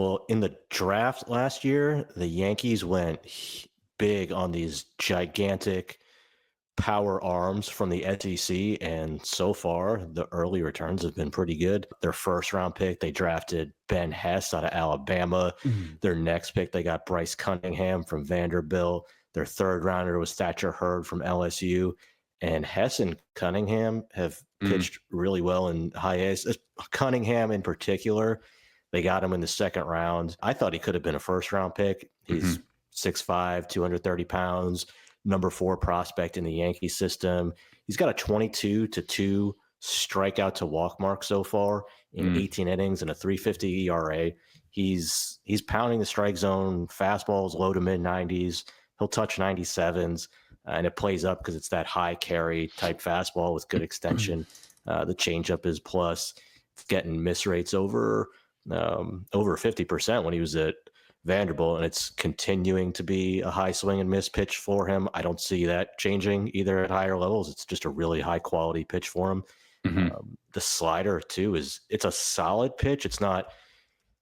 Well, in the draft last year, the Yankees went big on these gigantic power arms from the SEC, and so far the early returns have been pretty good. Their first round pick, they drafted Ben Hess out of Alabama. Mhm. Their next pick, they got Bryce Cunningham from Vanderbilt. Their third rounder was Thatcher Hurd from LSU. And Hess and Cunningham have Mm. pitched really well in high A's. Cunningham in particular, they got him in the second round. I thought he could have been a first round pick. He's Mhm. 6'5, 230 pounds, number 4 prospect in the Yankee system. He's got a 22 to 2 strikeout to walk mark so far in Mm. 18 innings and a 350 ERA. He's pounding the strike zone, fastballs low to mid 90s. He'll touch 97s, and it plays up because it's that high carry type fastball with good extension. The changeup is plus. It's getting miss rates over 50% when he was at Vanderbilt, and it's continuing to be a high swing and miss pitch for him. I don't see that changing either at higher levels. It's just a really high quality pitch for him. Mhm. The slider too it's a solid pitch. It's not.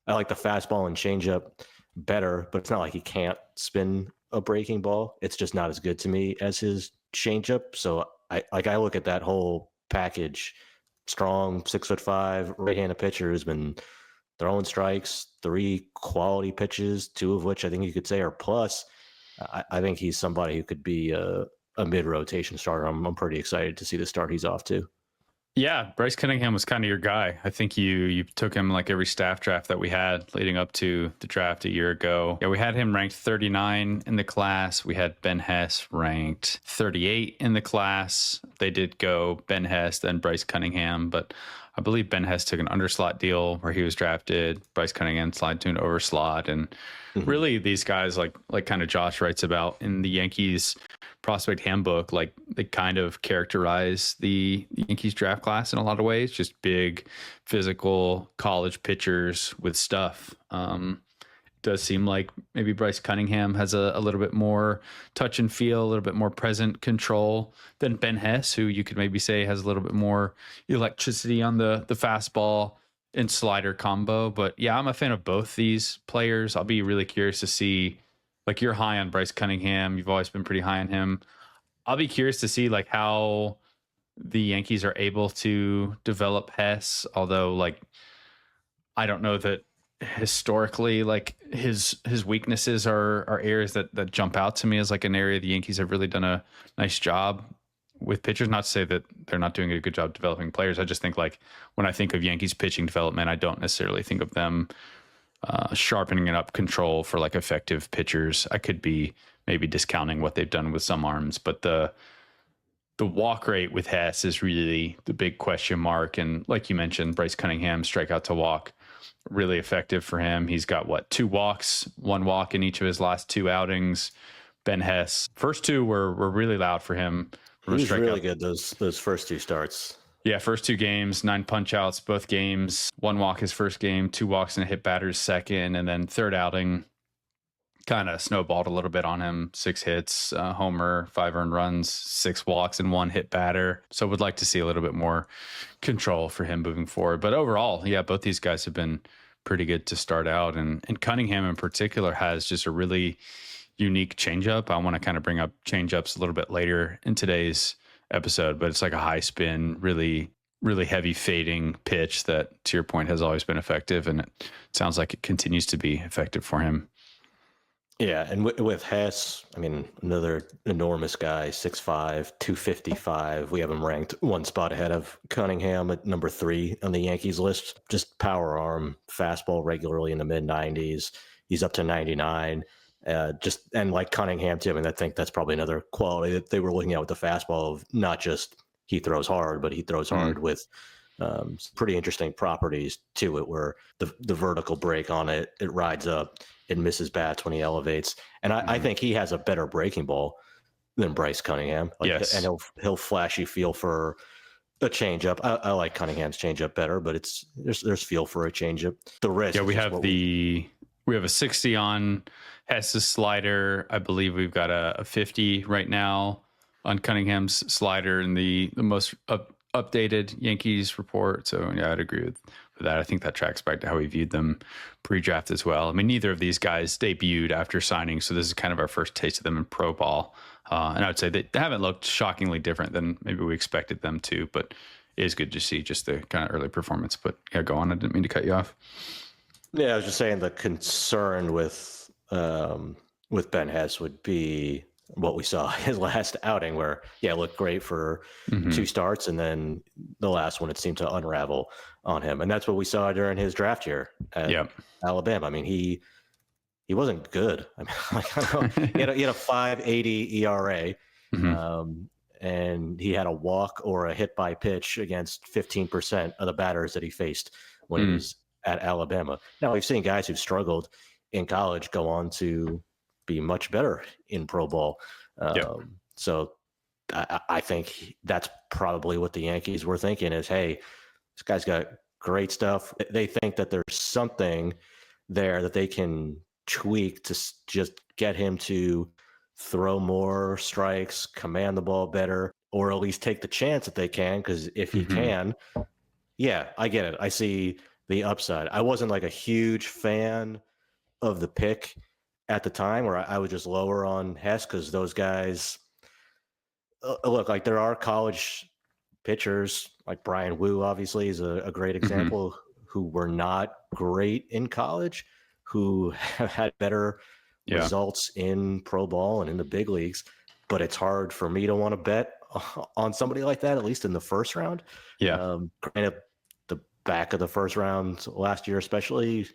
I like the fastball and changeup better, but it's not like he can't spin a breaking ball. It's just not as good to me as his changeup. So I look at that whole package. Strong, 6'5", right-handed pitcher who's been throwing strikes, 3 quality pitches, 2 of which I think you could say are plus. I think he's somebody who could be a mid-rotation starter. I'm pretty excited to see the start he's off to. Yeah, Bryce Cunningham was kind of your guy. I think you took him like every staff draft that we had leading up to the draft a year ago. Yeah, we had him ranked 39 in the class. We had Ben Hess ranked 38 in the class. They did go Ben Hess, then Bryce Cunningham, but I believe Ben Hess took an underslot deal where he was drafted. Bryce Cunningham slid to an overslot, and really these guys like kind of Josh writes about in the Yankees prospect handbook, like they kind of characterize the Yankees draft class in a lot of ways, just big physical college pitchers with stuff. Does seem like maybe Bryce Cunningham has a little bit more touch and feel, a little bit more present control than Ben Hess, who you could maybe say has a little bit more electricity on the fastball and slider combo. But yeah, I'm a fan of both these players. I'll be really curious to see, like, you're high on Bryce Cunningham. You've always been pretty high on him. I'll be curious to see like how the Yankees are able to develop Hess, although like I don't know that historically like his weaknesses are areas that jump out to me as like an area the Yankees have really done a nice job with pitchers. Not to say that they're not doing a good job developing players. I just think like when I think of Yankees pitching development, I don't necessarily think of them sharpening up control for like effective pitchers. I could be maybe discounting what they've done with some arms, but the walk rate with Hess is really the big question mark. And like you mentioned, Bryce Cunningham, strikeout to walk, really effective for him. He's got what, 2 walks, 1 walk in each of his last 2 outings. Ben Hess, first 2 were really loud for him He from a was really strikeout. good those first 2 starts. Yeah, first 2 games, 9 punch outs, both games, 1 walk his first game, 2 walks and a hit batter's second, and then third outing kind of snowballed a little bit on him. 6 hits, homer, 5 earned runs, 6 walks, and 1 hit batter. So would like to see a little bit more control for him moving forward. But overall, yeah, both these guys have been pretty good to start out. And Cunningham in particular has just a really unique changeup. I want to kind of bring up changeups a little bit later in today's episode, but it's like a high spin, really heavy fading pitch that, to your point, has always been effective. And it sounds like it continues to be effective for him. Yeah, and with Hess, I mean, another enormous guy, 6'5", 255. We have him ranked 1 spot ahead of Cunningham at number 3 on the Yankees list. Just power arm, fastball regularly in the mid-90s. He's up to 99. And like Cunningham too, I mean, I think that's probably another quality that they were looking at with the fastball of not just he throws hard, but he throws hard with some pretty interesting properties to it, where the vertical break on it rides up, it misses bats when he elevates, and I think he has a better breaking ball than Bryce Cunningham. Yes. And he'll flashy feel for a changeup. I like Cunningham's changeup better, but there's feel for a changeup. The risk. Yeah, we have we have a 60 on Hess's slider. I believe we've got a 50 right now on Cunningham's slider in the most updated Yankees report. So yeah, I'd agree with that. I think that tracks back to how we viewed them pre-draft as well. I mean, neither of these guys debuted after signing, so this is kind of our first taste of them in pro ball. And I would say they haven't looked shockingly different than maybe we expected them to, but it is good to see just the kind of early performance. But yeah, go on. I didn't mean to cut you off. Yeah, I was just saying the concern with Ben Hess would be what we saw his last outing, where it looked great for Mm-hmm. 2 starts, and then the last one it seemed to unravel on him, and that's what we saw during his draft year at Yep. Alabama. I mean, he wasn't good. I mean, like, I don't know, he had a 5.80 ERA. Mm-hmm. And he had a walk or a hit by pitch against 15% of the batters that he faced when he was at Alabama. Now, we've seen guys who've struggled in college go on to be much better in pro ball. Yep. So I think that's probably what the Yankees were thinking is, hey, this guy's got great stuff. They think that there's something there that they can tweak to just get him to throw more strikes, command the ball better, or at least take the chance that they can. Because if he can, yeah, I get it. I see the upside. I wasn't like a huge fan of the pick at the time, where I was just lower on Hess because those guys look like there are college pitchers like Brian Wu, obviously, is a great example, who were not great in college, who have had better results in pro ball and in the big leagues. But it's hard for me to want to bet on somebody like that, at least in the first round. Granted, the back of the first round last year, especially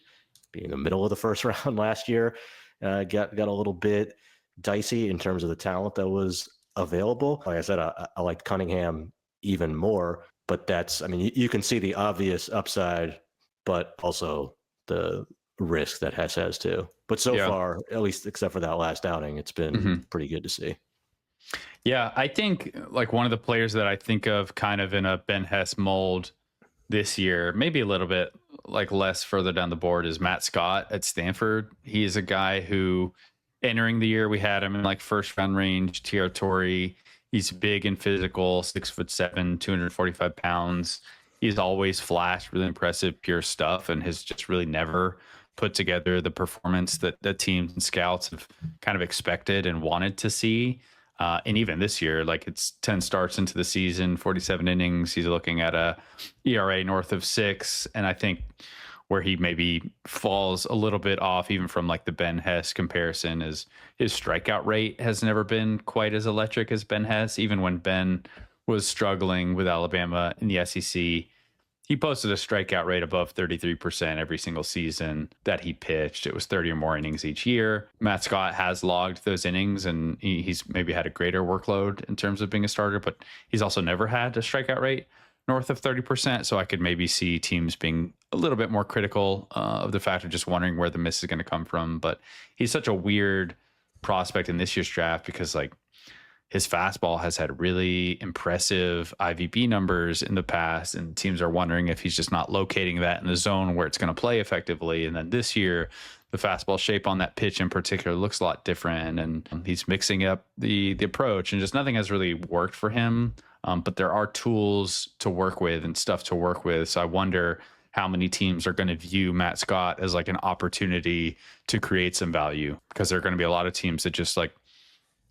being the middle of the first round last year, got a little bit dicey in terms of the talent that was available. Like I said, I liked Cunningham even more, but I mean, you can see the obvious upside, but also the risk that Hess has too. But so far, at least except for that last outing, it's been pretty good to see. Yeah, I think like one of the players that I think of kind of in a Ben Hess mold this year, maybe a little bit like less further down the board, is Matt Scott at Stanford. He is a guy who entering the year, we had him in like first round range territory. He's big and physical, 6'7", 245 pounds. He's always flashed really impressive, pure stuff, and has just really never put together the performance that the teams and scouts have kind of expected and wanted to see. And even this year, like it's 10 starts into the season, 47 innings. He's looking at a ERA north of 6. And I think where he maybe falls a little bit off, even from like the Ben Hess comparison, is his strikeout rate has never been quite as electric as Ben Hess. Even when Ben was struggling with Alabama in the SEC, he posted a strikeout rate above 33% every single season that he pitched. It was 30 or more innings each year. Matt Scott has logged those innings, and he's maybe had a greater workload in terms of being a starter, but he's also never had a strikeout rate north of 30%. So I could maybe see teams being a little bit more critical of the fact of just wondering where the miss is going to come from. But he's such a weird prospect in this year's draft because like his fastball has had really impressive IVB numbers in the past, and teams are wondering if he's just not locating that in the zone where it's going to play effectively. And then this year, the fastball shape on that pitch in particular looks a lot different, and he's mixing up the approach, and just nothing has really worked for him. But there are tools to work with and stuff to work with. So I wonder how many teams are going to view Matt Scott as like an opportunity to create some value, because there are going to be a lot of teams that just like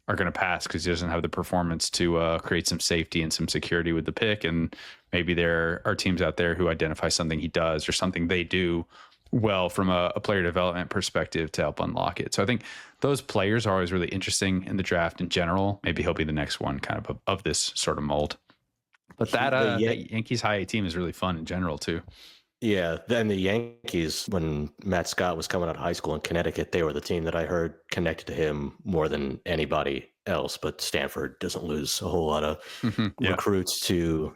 are going to pass because he doesn't have the performance to create some safety and some security with the pick. And maybe there are teams out there who identify something he does or something they do well from a player development perspective to help unlock it. So I think those players are always really interesting in the draft in general. Maybe he'll be the next one kind of this sort of mold. But that Yankees high A team is really fun in general too. Yeah, then the Yankees, when Matt Scott was coming out of high school in Connecticut, they were the team that I heard connected to him more than anybody else. But Stanford doesn't lose a whole lot of recruits to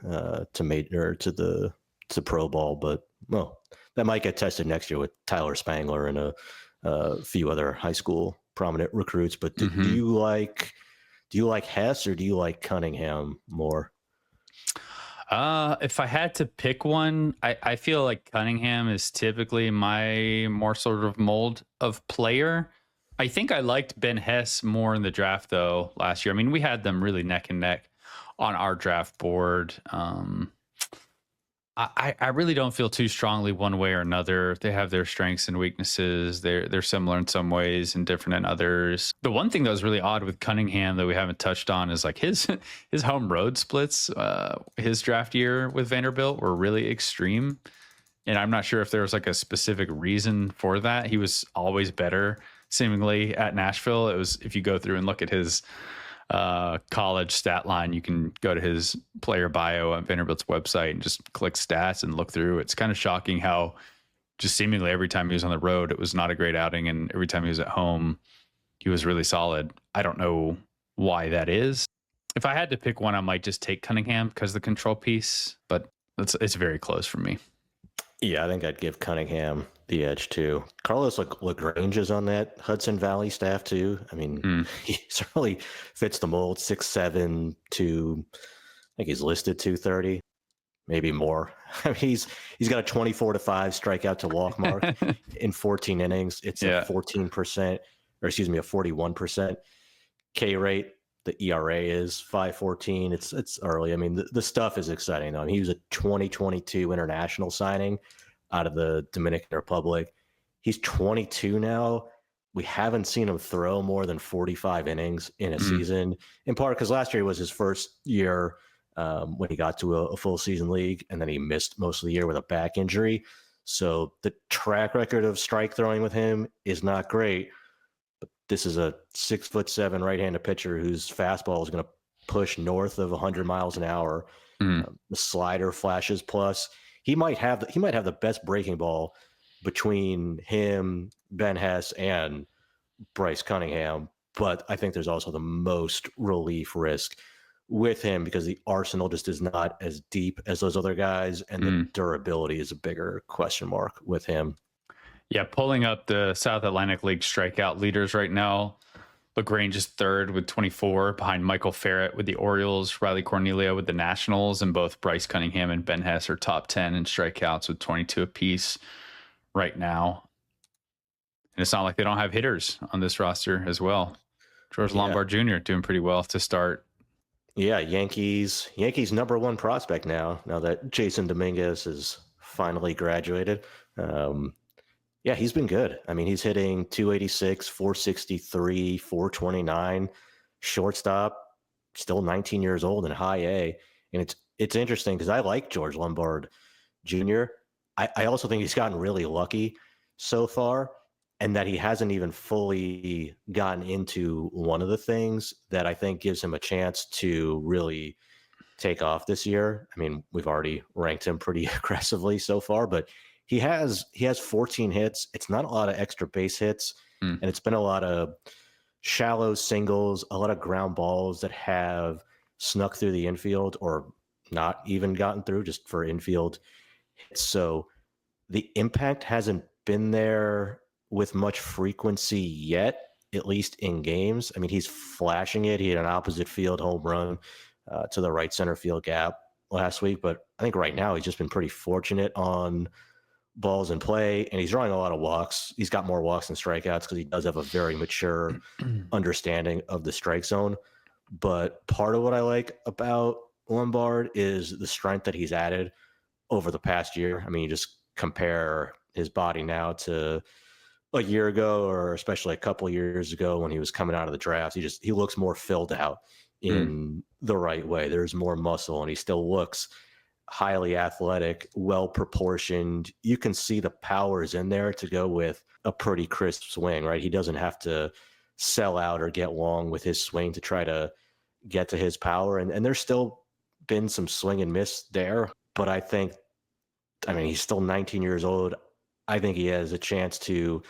pro ball. But well, that might get tested next year with Tyler Spangler and a few other high school prominent recruits. But do you like Hess or do you like Cunningham more? If I had to pick one, I feel like Cunningham is typically my more sort of mold of player. I think I liked Ben Hess more in the draft though last year. I mean, we had them really neck and neck on our draft board. I really don't feel too strongly one way or another. They have their strengths and weaknesses. They're similar in some ways and different in others. The one thing that was really odd with Cunningham that we haven't touched on is like his his home road splits. His draft year with Vanderbilt were really extreme, and I'm not sure if there was like a specific reason for that. He was always better seemingly at Nashville. It was, if you go through and look at his college stat line, you can go to his player bio on Vanderbilt's website and just click stats and look through. It's kind of shocking how just seemingly every time he was on the road, it was not a great outing, and every time he was at home, he was really solid. I don't know why that is. If I had to pick one, I might just take Cunningham because of the control piece, but it's very close for me. Yeah, I think I'd give Cunningham the edge too. Carlos Lagrange is on that Hudson Valley staff too. I mean, he certainly fits the mold. 6'7", I think he's listed 230, maybe more. I mean, he's got a 24-5 strikeout to walk mark in 14 innings. It's a 14%, or excuse me, a 41% K rate. The ERA is 5.14. It's early. I mean, the stuff is exciting though. I mean, he was a 2022 international signing out of the Dominican Republic. He's 22 now. We haven't seen him throw more than 45 innings in a season, in part because last year was his first year when he got to a full season league, and then he missed most of the year with a back injury. So the track record of strike throwing with him is not great. This is a 6'7" right-handed pitcher whose fastball is going to push north of 100 miles an hour. The slider flashes plus. He might have the best breaking ball between him, Ben Hess, and Bryce Cunningham. But I think there's also the most relief risk with him because the arsenal just is not as deep as those other guys, and the durability is a bigger question mark with him. Yeah, pulling up the South Atlantic League strikeout leaders right now. Lagrange is third with 24, behind Michael Ferret with the Orioles, Riley Cornelia with the Nationals, and both Bryce Cunningham and Ben Hess are top 10 in strikeouts with 22 apiece right now. And it's not like they don't have hitters on this roster as well. George Lombard Jr. doing pretty well to start. Yeah, Yankees number one prospect now that Jason Dominguez has finally graduated. Yeah, he's been good. I mean, he's hitting 286, 463, 429, shortstop, still 19 years old and high A. And it's interesting because I like George Lombard Jr. I also think he's gotten really lucky so far, and that he hasn't even fully gotten into one of the things that I think gives him a chance to really take off this year. I mean, we've already ranked him pretty aggressively so far, but he has 14 hits. It's not a lot of extra base hits, and it's been a lot of shallow singles, a lot of ground balls that have snuck through the infield or not even gotten through just for infield hits. So the impact hasn't been there with much frequency yet, at least in games. I mean, he's flashing it. He had an opposite field home run to the right center field gap last week, but I think right now he's just been pretty fortunate on balls in play, and he's drawing a lot of walks. He's got more walks than strikeouts because he does have a very mature understanding of the strike zone. But part of what I like about Lombard is the strength that he's added over the past year. I mean, you just compare his body now to a year ago, or especially a couple of years ago when he was coming out of the draft. He looks more filled out in the right way. There's more muscle, and he still looks highly athletic, well proportioned. You can see the power is in there to go with a pretty crisp swing, right? He doesn't have to sell out or get long with his swing to try to get to his power. And there's still been some swing and miss there, but I mean, he's still 19 years old. I think he has a chance to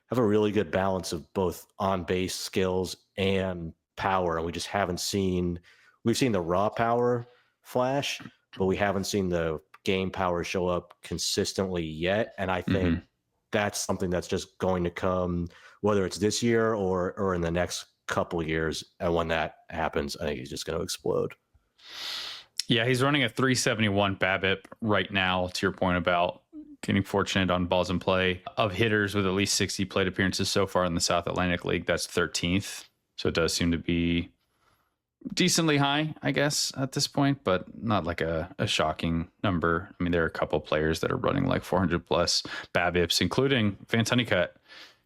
have a really good balance of both on-base skills and power. And we just haven't seen, we've seen the raw power flash, but we haven't seen the game power show up consistently yet. And I think that's something that's just going to come, whether it's this year or in the next couple of years. And when that happens, I think he's just going to explode. Yeah, he's running a 371 BABIP right now, to your point about getting fortunate on balls in play. Of hitters with at least 60 plate appearances so far in the South Atlantic League, that's 13th. So it does seem to be decently high, I guess, at this point, but not like a shocking number. I mean, there are a couple players that are running like 400 plus BABIPs, including Van Honeycutt.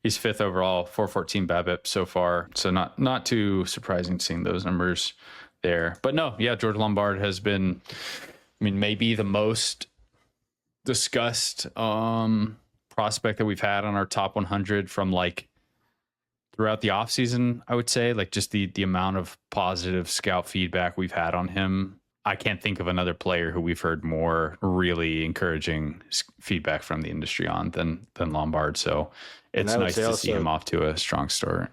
He's fifth overall, 414 BABIP so far. So not too surprising seeing those numbers there. But no, yeah, George Lombard has been, I mean, maybe the most discussed prospect that we've had on our top 100 from like throughout the offseason, I would say. Like just the amount of positive scout feedback we've had on him. I can't think of another player who we've heard more really encouraging feedback from the industry on than Lombard. So it's nice to see him off to a strong start.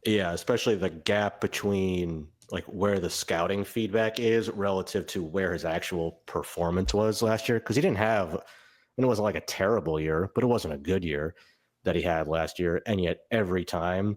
Yeah, especially the gap between like where the scouting feedback is relative to where his actual performance was last year. Because he didn't have, and it wasn't like a terrible year, but it wasn't a good year that he had last year. And yet every time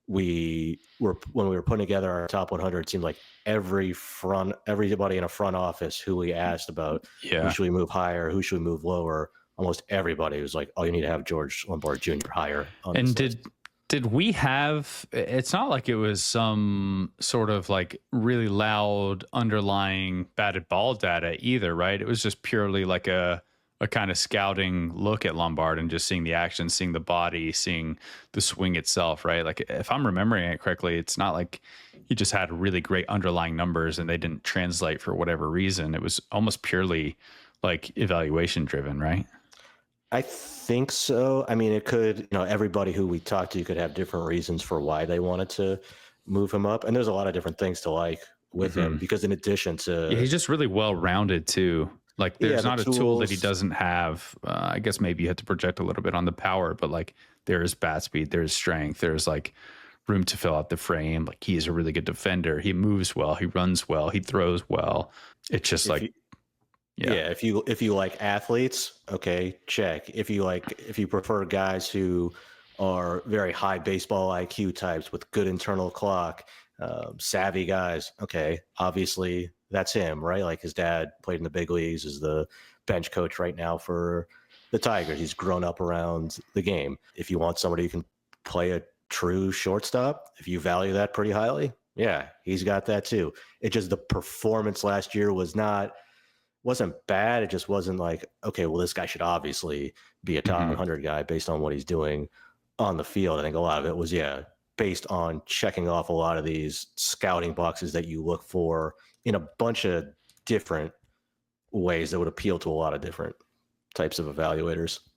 when we were putting together our top 100, it seemed like everybody in a front office who we asked about who should we move higher, who should we move lower, almost everybody was like, oh, you need to have George Lombard Jr. higher. And did we have, it's not like it was some sort of like really loud underlying batted ball data either, right? It was just purely like a kind of scouting look at Lombard and just seeing the action, seeing the body, seeing the swing itself, right? Like if I'm remembering it correctly, it's not like he just had really great underlying numbers and they didn't translate for whatever reason. It was almost purely like evaluation driven, right? I think so. I mean, it could, everybody who we talked to could have different reasons for why they wanted to move him up. And there's a lot of different things to like with him because in addition to... Yeah, he's just really well-rounded too. Like there's not a tool that he doesn't have. I guess maybe you had to project a little bit on the power, but like there's bat speed, there's strength, there's like room to fill out the frame. Like he's a really good defender. He moves well, he runs well, he throws well. It's just if you like athletes, okay, check. If you prefer guys who are very high baseball IQ types with good internal clock, savvy guys, okay, obviously that's him, right? Like his dad played in the big leagues, is the bench coach right now for the Tigers. He's grown up around the game. If you want somebody who can play a true shortstop, if you value that pretty highly, yeah, he's got that too. It just, the performance last year wasn't bad. It just wasn't like, okay, well, this guy should obviously be a top 100 guy based on what he's doing on the field. I think a lot of it was, based on checking off a lot of these scouting boxes that you look for in a bunch of different ways that would appeal to a lot of different types of evaluators.